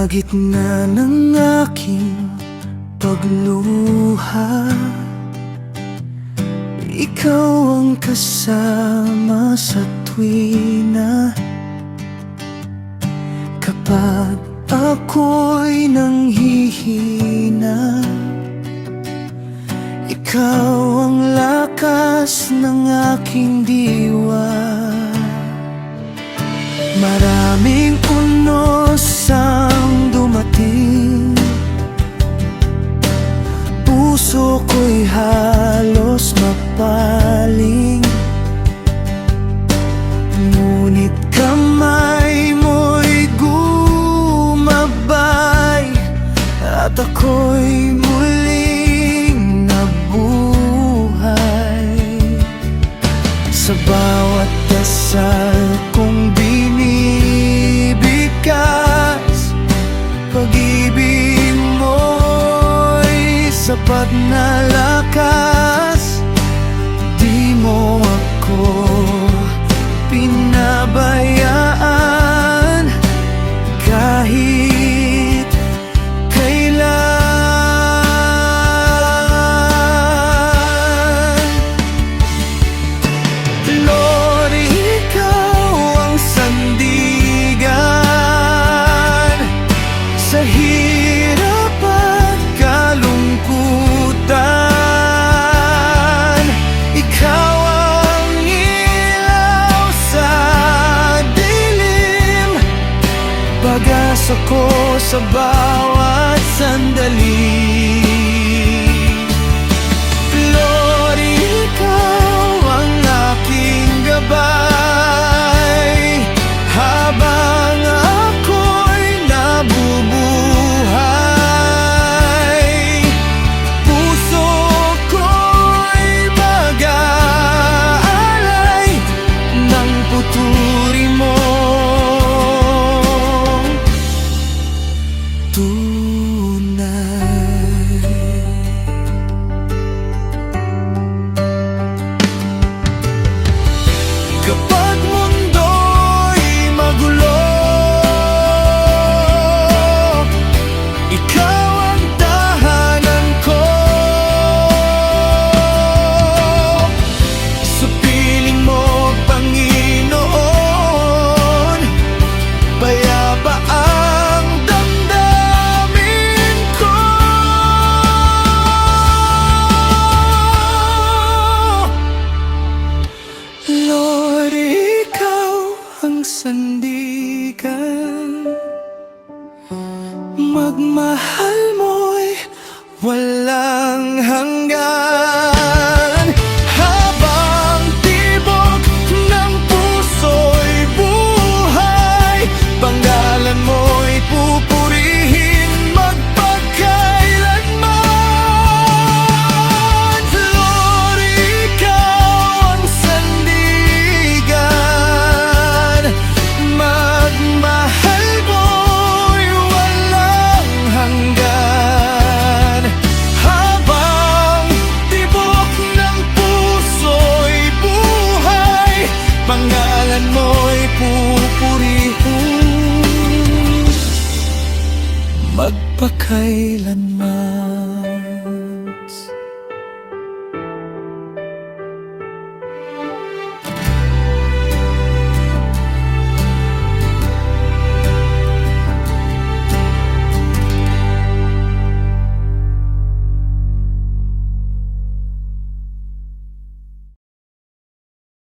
Sa gitna ng aking pagluha, ikaw ang kasama sa tuwina. Kapag ako'y nanghihina, ikaw ang lakas ng aking diwa. Maraming unos ang dumating, puso ko'y halos mapaling. Ngunit kamay mo'y gumabay, at ako'y muling nabuhay. Sa bawat dasal kong binibigkas, pag-ibig mo'y sapat na lakas. Di mo ako pinabayaan kahit kailan. Lord, ikaw ang sandigan sa hirap at kalungkutan. Ikaw ang ilaw sa dilim, pag-asa ko sa bawat sandali. Lord, ikaw ang aking gabay habang ako'y nabubuhay. Puso ko'y mag-aalay ng puturi mo tunay. Kapag mundo'y magulo, ikaw ang tahanan ko. Sa piling mo, Panginoon, payapa ang damdamin ko. Lord, ikaw ang sandigan, magmahal mo'y walang hanggan. Habang tibok ng puso'y buhay, pangalan mo'y pupurihin magpakailanman. Lord, ikaw ang sandigan, magmahal mo'y walang hanggan. Habang tibok ng puso'y buhay, pangalan mo'y pupurihin magpakailanman.